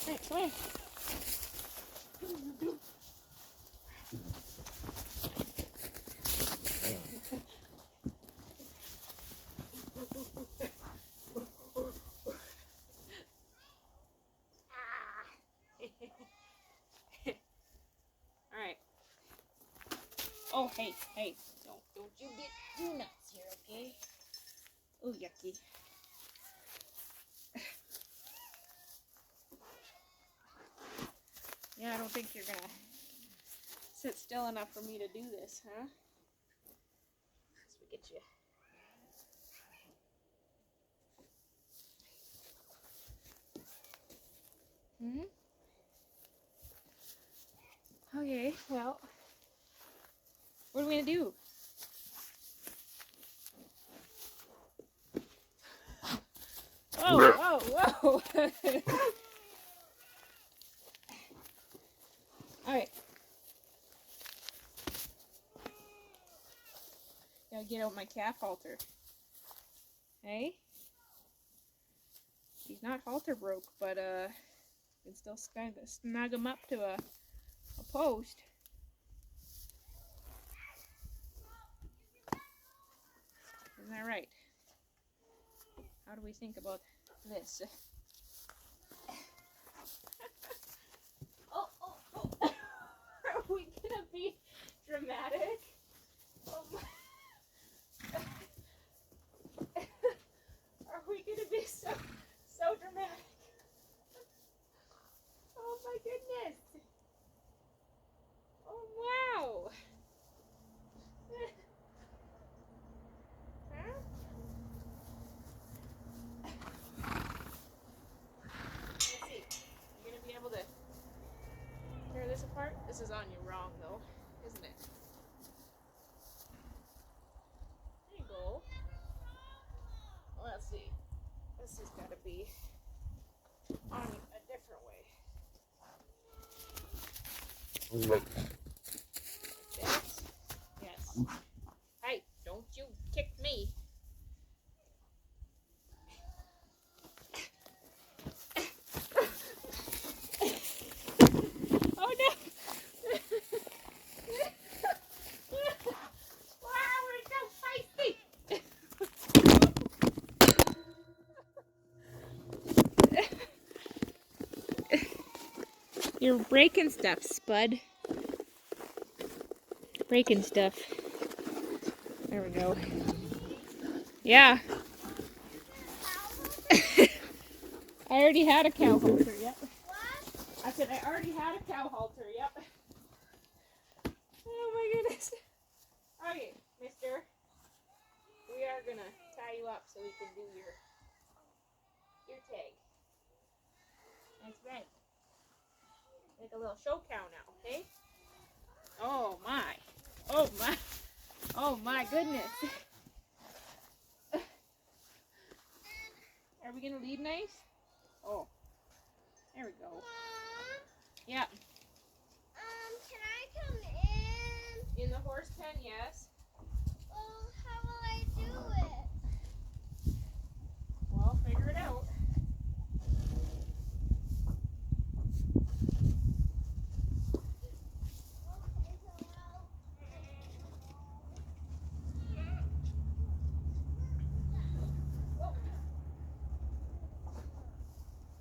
Hey, come here. Alright. Oh, hey. Don't you get too nuts here, okay? Oh, yucky. Yeah, I don't think you're gonna sit still enough for me to do this, huh? Let's get you. Okay, well, what are we gonna do? Whoa! Alright. Gotta get out my calf halter. Hey? He's not halter broke, but can still kind of snug him up to a post. Isn't that right? How do we think about this? Oh. Are we gonna be dramatic? Oh my. Are we gonna be so dramatic? Oh my goodness. Oh wow. Huh? Let's see. You gonna be able to tear this apart? This is on you wrong though, isn't it? There you go. Let's see. This has got to be on a different way. Like this? Yes. Hey, don't you kick me. Oh no! Wow, we're so feisty! You're breaking stuff, Spud. Breaking stuff. There we go. Yeah. I already had a cow halter, yep. What? I said I already had a cow halter, yep. Oh my goodness. Okay, mister. We are gonna tie you up so we can do your tag. That's right. Like a little show cow now, okay? Oh my. Oh my. Oh my goodness. Are we gonna lead nice? Oh. There we go. Mom? Yeah. Can I come in? In the horse pen, yes. Well, how will I do it? Well, figure it out.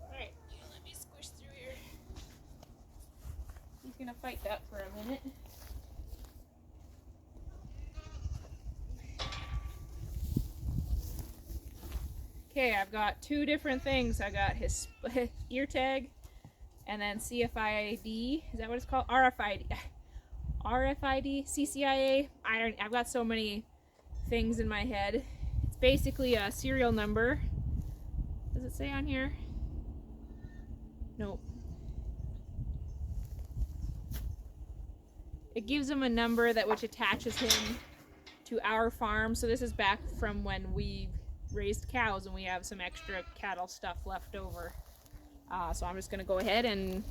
Alright, let me squish through here. He's gonna fight that for a minute. Okay, I've got two different things. I got his ear tag and then CFID. Is that what it's called? RFID. RFID, CCIA. I've got so many things in my head. It's basically a serial number. Does it say on here? Nope. It gives him a number that which attaches him to our farm. So this is back from when we raised cows and we have some extra cattle stuff left over. So I'm just gonna go ahead and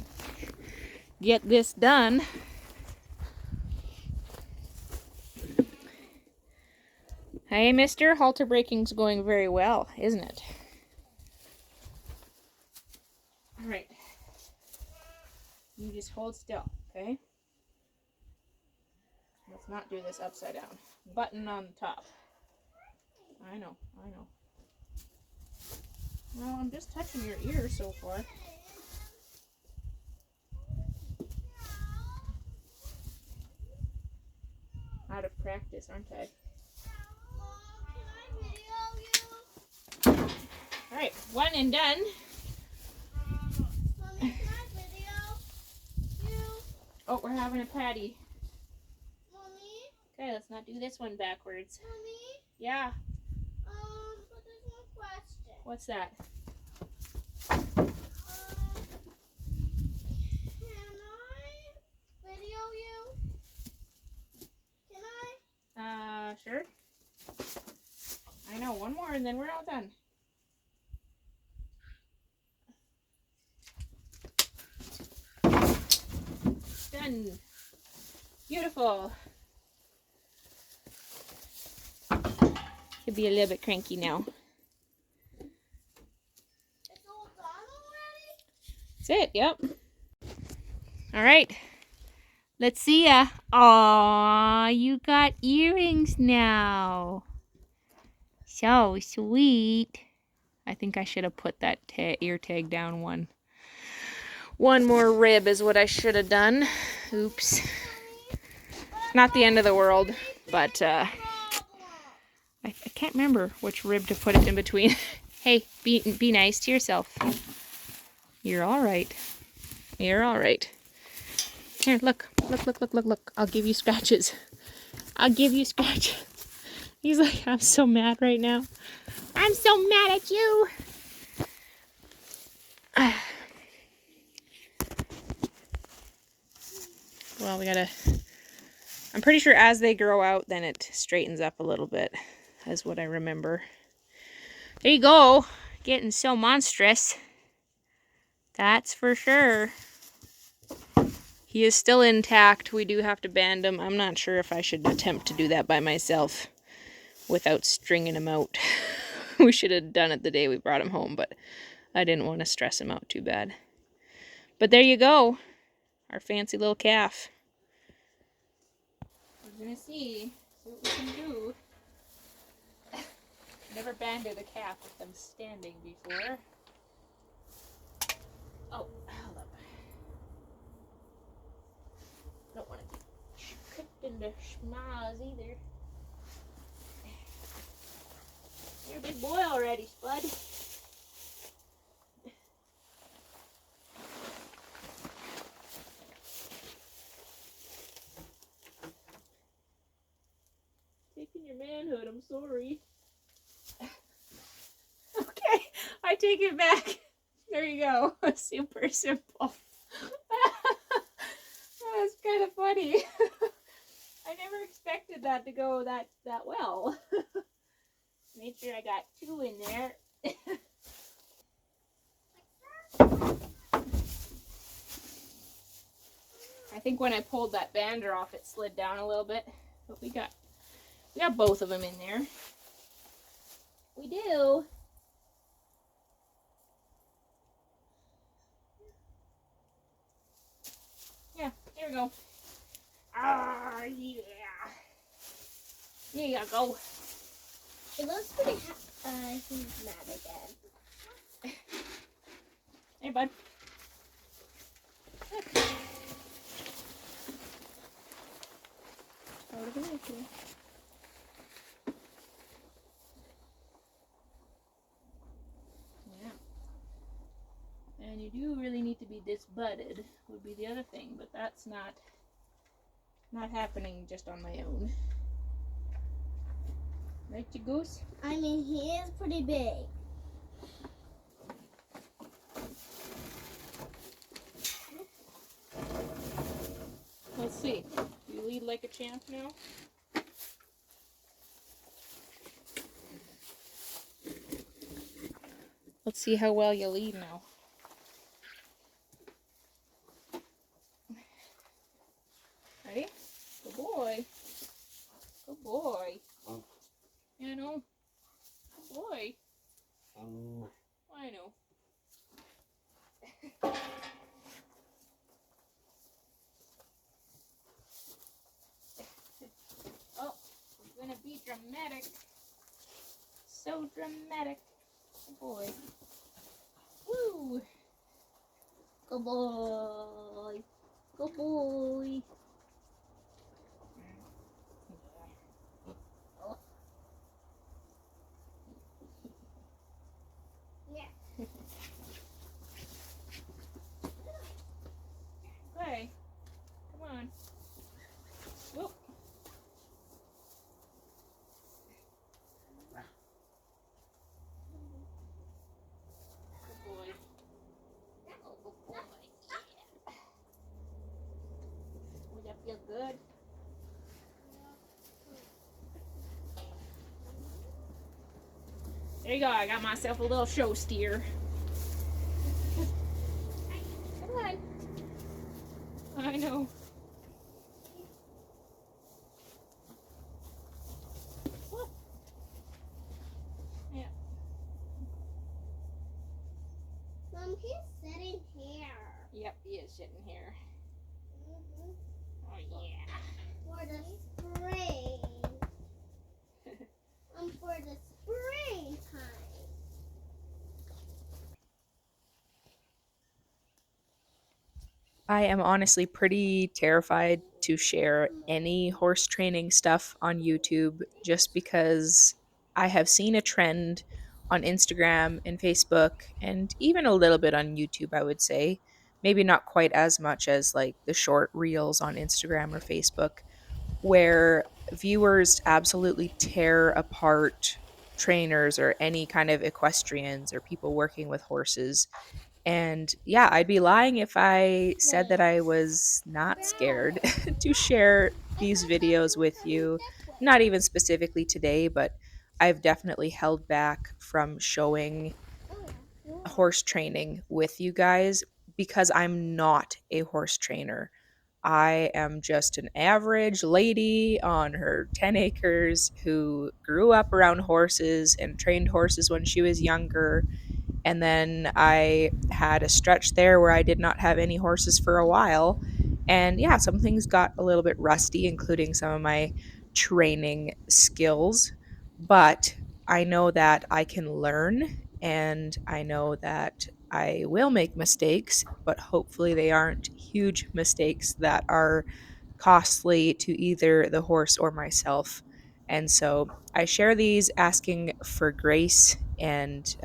get this done. Hey, mister, halter breaking's going very well, isn't it? All right. You just hold still, okay? Let's not do this upside down. Button on the top. I know. Well, I'm just touching your ear so far. Out of practice, aren't I? Mom, can I video you? Alright, one and done. Mommy, can I video you? Oh, we're having a patty. Mommy, Okay, let's not do this one backwards. Mommy, Yeah, but there's one question. what's that? Can I video you? Can I? Sure. I know, one more and then we're all done. Done. Beautiful. Could be a little bit cranky now. It's all done already? That's it, yep. All right. Let's see ya. Aw, you got earrings now. So sweet. I think I should have put that ear tag down one more rib is what I should have done. Oops. Not the end of the world, but I can't remember which rib to put it in between. Hey, be nice to yourself. You're all right. You're all right. Here, look. I'll give you scratches. I'll give you scratches. He's like, I'm so mad right now. I'm so mad at you. Well, I'm pretty sure as they grow out, then it straightens up a little bit, is what I remember. There you go. Getting so monstrous. That's for sure. He is still intact. We do have to band him. I'm not sure if I should attempt to do that by myself without stringing him out. We should have done it the day we brought him home, but I didn't want to stress him out too bad. But there you go. Our fancy little calf. We're going to see what we can do. Never banded a calf with them standing before. Oh, hold up. Don't want to get tripped into schmaz either. You're a big boy already, Spud. Taking your manhood, I'm sorry. Okay, I take it back. There you go. Super simple. That was kind of funny. I never expected that to go that well. Made sure I got 2 in there. I think when I pulled that bander off, it slid down a little bit. But we got both of them in there. We do. Yeah, there we go. Ah, yeah. There you go. It looks pretty. He's mad again. Hey, bud. Look. Out of the way, too. Yeah. And you do really need to be disbudded, would be the other thing, but that's not happening just on my own. Right, you goose? I mean, he is pretty big. Let's see. You lead like a champ now? Let's see how well you lead now. Ready? Good boy. Good boy. You know? Good boy. I know. dramatic. So dramatic. Good boy. Woo! Good boy. Good boy. Yeah. Okay. Come on. Whoop. Good boy. Oh, good boy. Yeah. Would that feel good? There you go. I got myself a little show steer. Come on. I know. Whoop. Yeah. Mom, he's sitting here. Yep, he is sitting here. Mm-hmm. Oh, yeah. For the spring. For the springtime. I am honestly pretty terrified to share any horse training stuff on YouTube just because I have seen a trend on Instagram and Facebook and even a little bit on YouTube, I would say. Maybe not quite as much as like the short reels on Instagram or Facebook, where viewers absolutely tear apart trainers or any kind of equestrians or people working with horses, and yeah, I'd be lying if I said that I was not scared to share these videos with you. Not even specifically today, but I've definitely held back from showing horse training with you guys because I'm not a horse trainer. I am just an average lady on her 10 acres who grew up around horses and trained horses when she was younger, and then I had a stretch there where I did not have any horses for a while. And yeah, some things got a little bit rusty, including some of my training skills. But I know that I can learn, and I know that I will make mistakes, but hopefully they aren't huge mistakes that are costly to either the horse or myself. And so I share these asking for grace and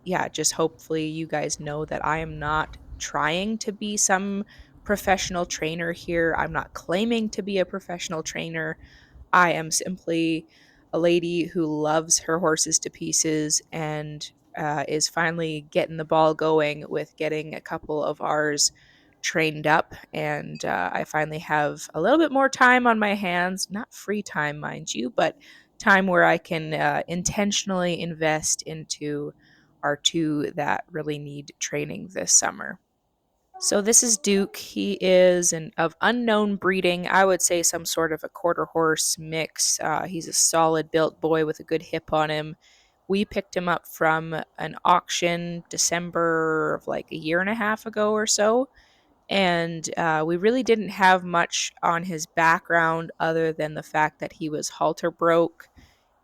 yeah, just hopefully you guys know that I am not trying to be some professional trainer here. I'm not claiming to be a professional trainer. I am simply a lady who loves her horses to pieces and is finally getting the ball going with getting a couple of ours trained up. And I finally have a little bit more time on my hands, not free time, mind you, but time where I can intentionally invest into our two that really need training this summer. So this is Duke. He is an of unknown breeding. I would say some sort of a quarter horse mix. He's a solid built boy with a good hip on him. We picked him up from an auction December of like a year and a half ago or so. And we really didn't have much on his background other than the fact that he was halter broke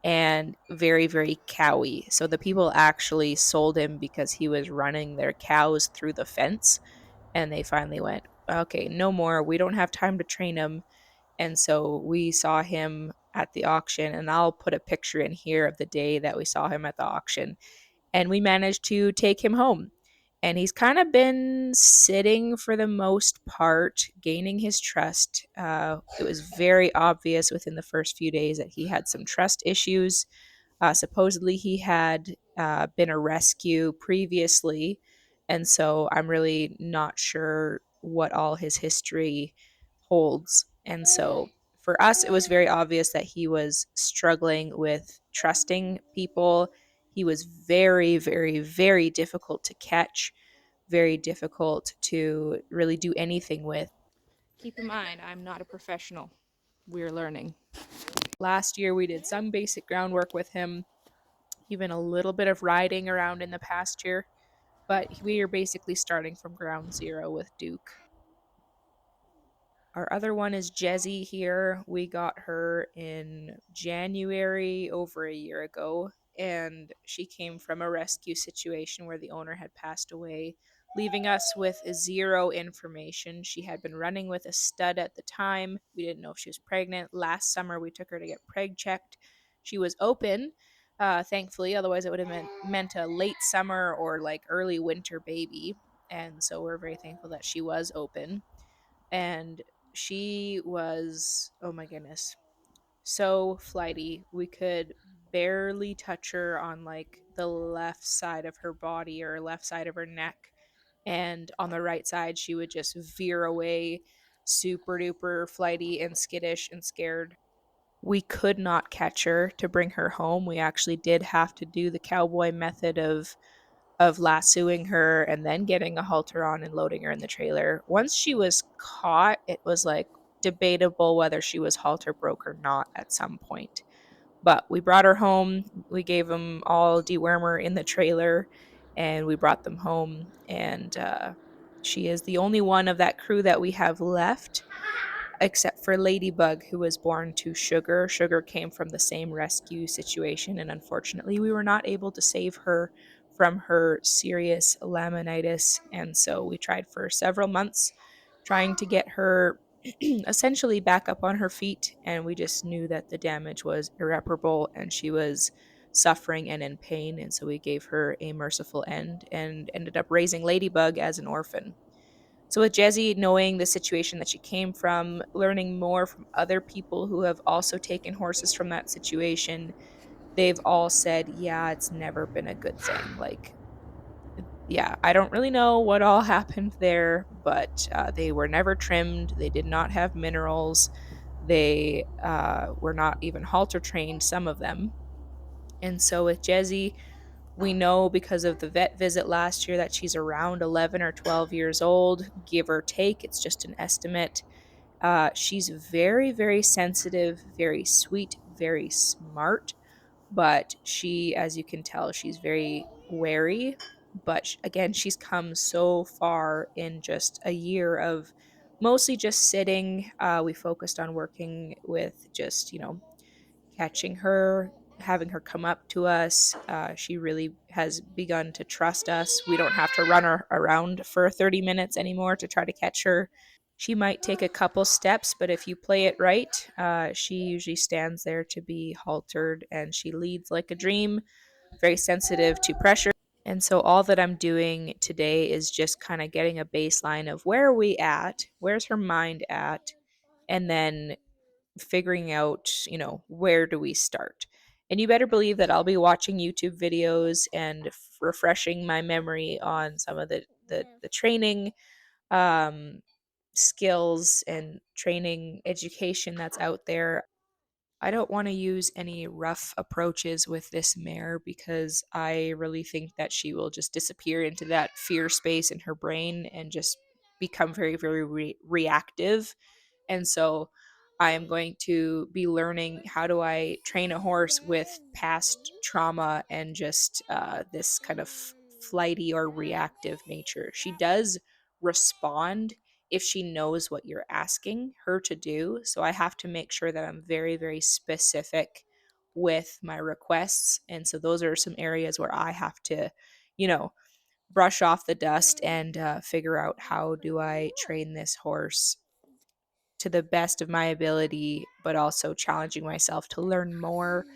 and very, very cowy. So the people actually sold him because he was running their cows through the fence, and they finally went, okay, no more. We don't have time to train him. And so we saw him at the auction, and I'll put a picture in here of the day that we saw him at the auction. And we managed to take him home. And he's kind of been sitting for the most part, gaining his trust. It was very obvious within the first few days that he had some trust issues. Supposedly, he had been a rescue previously, and so I'm really not sure what all his history holds. And so for us, it was very obvious that he was struggling with trusting people. He was very, very, very difficult to catch, very difficult to really do anything with. Keep in mind, I'm not a professional. We're learning. Last year, we did some basic groundwork with him, even a little bit of riding around in the pasture, but we are basically starting from ground zero with Duke. Our other one is Jezzy here. We got her in January over a year ago, and she came from a rescue situation where the owner had passed away, leaving us with zero information. She had been running with a stud at the time. We didn't know if she was pregnant. Last summer, we took her to get preg checked. She was open, thankfully, otherwise, it would have meant a late summer or like early winter baby. And so we're very thankful that she was open, and she was, oh my goodness, so flighty. We could barely touch her on like the left side of her body or left side of her neck, and on the right side she would just veer away, super duper flighty and skittish and scared. We could not catch her to bring her home. We actually did have to do the cowboy method of lassoing her and then getting a halter on and loading her in the trailer. Once she was caught, it was like debatable whether she was halter broke or not at some point. But we brought her home. We gave them all dewormer in the trailer, and we brought them home. And she is the only one of that crew that we have left, except for Ladybug, who was born to Sugar. Sugar came from the same rescue situation, and unfortunately, we were not able to save her from her serious laminitis. And so we tried for several months trying to get her essentially back up on her feet, and we just knew that the damage was irreparable and she was suffering and in pain. And so we gave her a merciful end and ended up raising Ladybug as an orphan. So with Jezzy, knowing the situation that she came from, learning more from other people who have also taken horses from that situation, they've all said, yeah, it's never been a good thing. Like, yeah, I don't really know what all happened there, but they were never trimmed. They did not have minerals. They were not even halter trained, some of them. And so with Jezzy, we know because of the vet visit last year that she's around 11 or 12 years old, give or take. It's just an estimate. She's very, very sensitive, very sweet, very smart, but she, as you can tell, she's very wary. But again, she's come so far in just a year of mostly just sitting. We focused on working with just, catching her, having her come up to us. She really has begun to trust us. We don't have to run her around for 30 minutes anymore to try to catch her. She might take a couple steps, but if you play it right, she usually stands there to be haltered, and she leads like a dream, very sensitive to pressure. And so all that I'm doing today is just kind of getting a baseline of where are we at, where's her mind at, and then figuring out, where do we start. And you better believe that I'll be watching YouTube videos and refreshing my memory on some of the training um, skills and training education that's out there. I don't want to use any rough approaches with this mare because I really think that she will just disappear into that fear space in her brain and just become very, very reactive. And so I am going to be learning how do I train a horse with past trauma and just this kind of flighty or reactive nature. She does respond if she knows what you're asking her to do. So I have to make sure that I'm very, very specific with my requests. And so those are some areas where I have to, you know, brush off the dust and figure out how do I train this horse to the best of my ability, but also challenging myself to learn more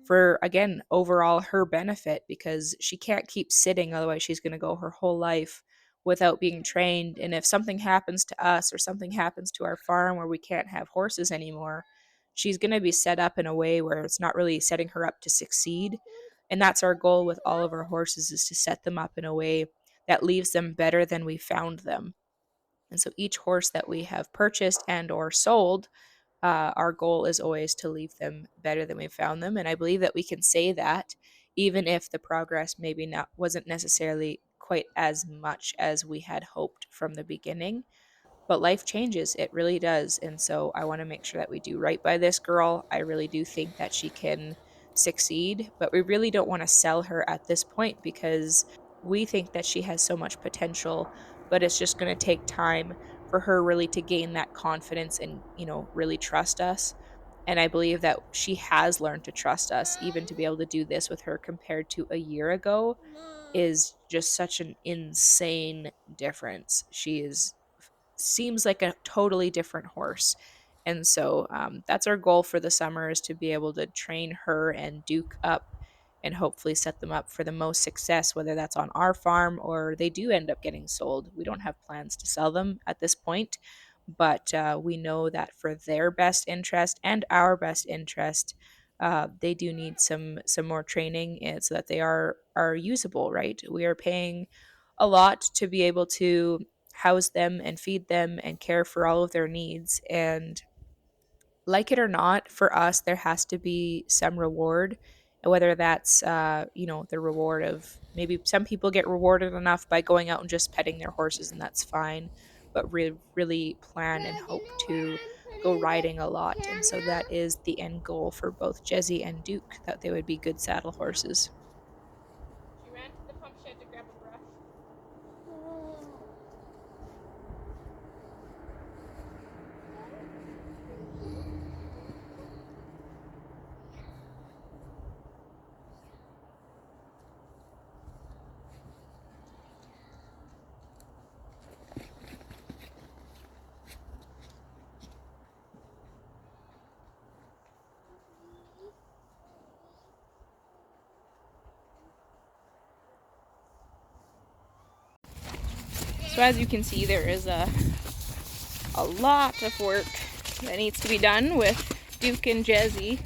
for, again, overall her benefit, because she can't keep sitting. Otherwise, she's going to go her whole life without being trained. And if something happens to us or something happens to our farm where we can't have horses anymore, she's going to be set up in a way where it's not really setting her up to succeed. And that's our goal with all of our horses, is to set them up in a way that leaves them better than we found them. And so each horse that we have purchased and or sold, our goal is always to leave them better than we found them. And I believe that we can say that even if the progress maybe not wasn't necessarily quite as much as we had hoped from the beginning. But life changes, it really does. And so I want to make sure that we do right by this girl. I really do think that she can succeed, but we really don't want to sell her at this point because we think that she has so much potential, but it's just going to take time for her really to gain that confidence and, really trust us. And I believe that she has learned to trust us, even to be able to do this with her compared to a year ago is just such an insane difference. She is seems like a totally different horse. And so that's our goal for the summer, is to be able to train her and Duke up and hopefully set them up for the most success, whether that's on our farm or they do end up getting sold. We don't have plans to sell them at this point, but we know that for their best interest and our best interest, they do need some more training, and so that they are usable. Right, we are paying a lot to be able to house them and feed them and care for all of their needs. And like it or not, for us, there has to be some reward. And whether that's, the reward of, maybe some people get rewarded enough by going out and just petting their horses, and that's fine. But really plan and Good, you hope know where to I'm go putting the riding a lot. And so that camera? is the end goal for both Jezzy and Duke, that they would be good saddle horses. She ran to the pump shed to grab a brush. So as you can see, there is a lot of work that needs to be done with Duke and Jezzy.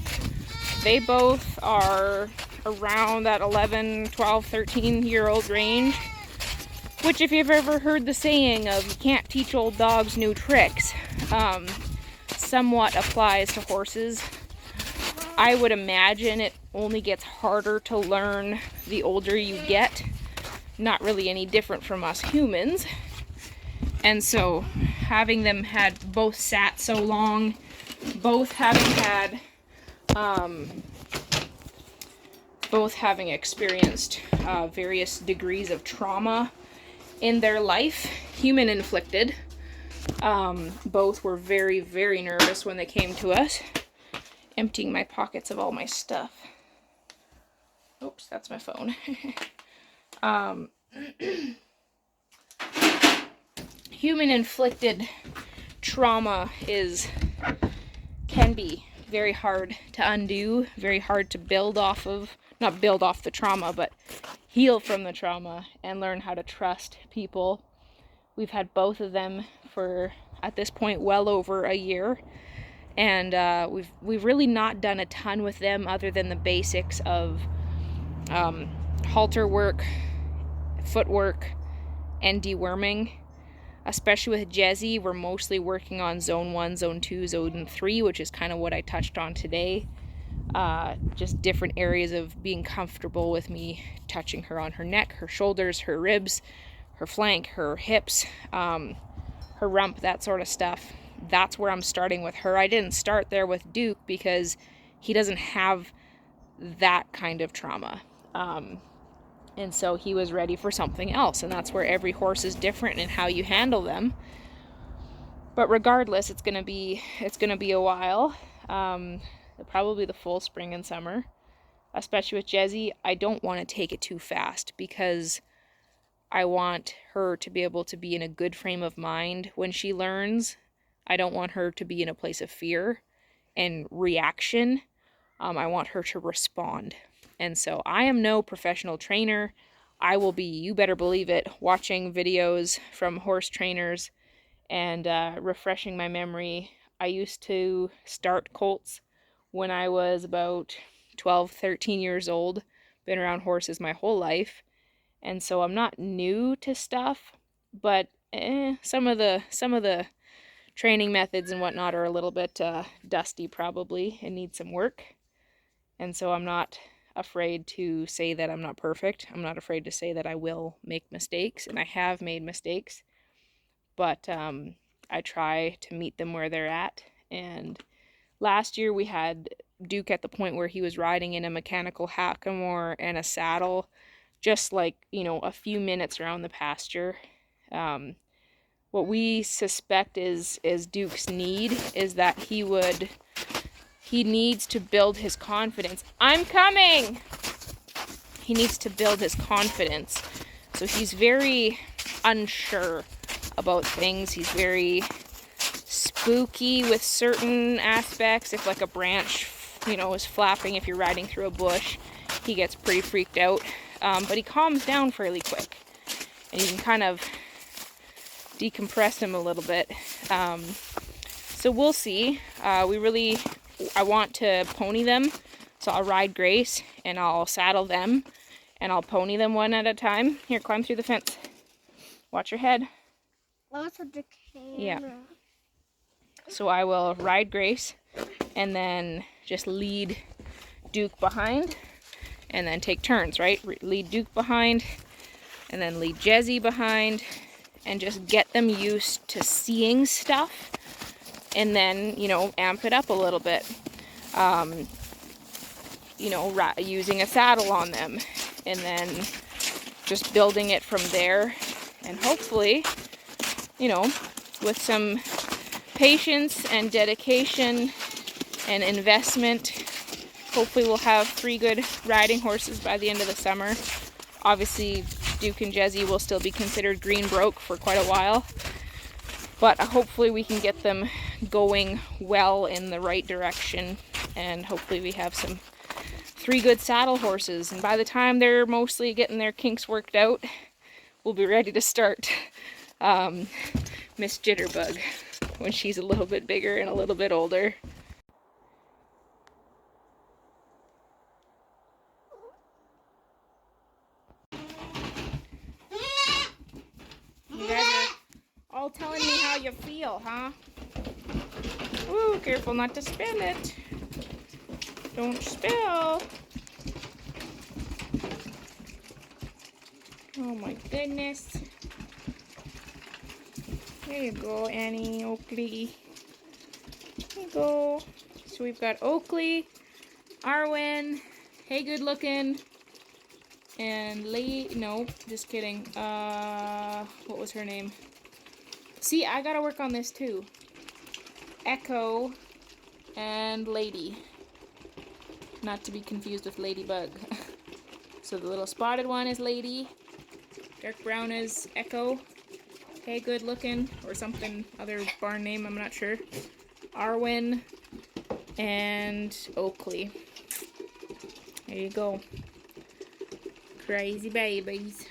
They both are around that 11, 12, 13-year-old range, which, if you've ever heard the saying of you can't teach old dogs new tricks, somewhat applies to horses. I would imagine it only gets harder to learn the older you get. Not really any different from us humans. And so having them had both sat so long, both having experienced various degrees of trauma in their life, human inflicted. Both were very, very nervous when they came to us. Emptying my pockets of all my stuff. Oops, that's my phone. Human inflicted trauma can be very hard to undo, very hard to build off of, not build off the trauma, but heal from the trauma and learn how to trust people. We've had both of them for, at this point, well over a year. And we've really not done a ton with them other than the basics of halter work, footwork, and deworming. Especially with Jezzy, we're mostly working on zone 1, zone 2, zone 3, which is kind of what I touched on today. Just different areas of being comfortable with me touching her on her neck, her shoulders, her ribs, her flank, her hips, her rump, that sort of stuff. That's where I'm starting with her. I didn't start there with Duke because he doesn't have that kind of trauma. And so he was ready for something else. And that's where every horse is different in how you handle them. But regardless, it's gonna be a while. Probably the full spring and summer. Especially with Jezzy, I don't want to take it too fast because I want her to be able to be in a good frame of mind when she learns. I don't want her to be in a place of fear and reaction. I want her to respond. And so I am no professional trainer. I will be, you better believe it, watching videos from horse trainers and refreshing my memory. I used to start colts when I was about 12, 13 years old. Been around horses my whole life. And so I'm not new to stuff, but some of the training methods and whatnot are a little bit dusty probably and need some work. And so I'm not afraid to say that I'm not perfect. I'm not afraid to say that I will make mistakes, and I have made mistakes. But I try to meet them where they're at. And last year we had Duke at the point where he was riding in a mechanical hackamore and a saddle, just like, a few minutes around the pasture. what we suspect is Duke's need is that he needs to build his confidence. I'm coming! He needs to build his confidence. So he's very unsure about things. He's very spooky with certain aspects. If like a branch, is flapping, if you're riding through a bush, he gets pretty freaked out. But he calms down fairly quick. And you can kind of decompress him a little bit. So we'll see. I want to pony them. So I'll ride Grace and I'll saddle them and I'll pony them one at a time. Here, climb through the fence. Watch your head. Also the camera. Yeah. So I will ride Grace and then just lead Duke behind and then take turns, right? Lead Duke behind and then lead Jezzy behind and just get them used to seeing stuff and then, amp it up a little bit. Using a saddle on them and then just building it from there. And hopefully, with some patience and dedication and investment, hopefully we'll have 3 good riding horses by the end of the summer. Obviously, Duke and Jezzy will still be considered green broke for quite a while. But hopefully we can get them going well in the right direction. And hopefully we have 3 good saddle horses. And by the time they're mostly getting their kinks worked out, we'll be ready to start Miss Jitterbug when she's a little bit bigger and a little bit older. You guys are all telling me how you feel, huh? Ooh, careful not to spill it. Don't spill. Oh my goodness. There you go, Annie, Oakley. There you go. So we've got Oakley, Arwen, Hey Good Looking, and no, just kidding. What was her name? See, I gotta work on this too. Echo and Lady. Not to be confused with Ladybug. So the little spotted one is Lady. Dark brown is Echo. Hey Good Looking, or something, other barn name, I'm not sure. Arwen and Oakley. There you go. Crazy babies.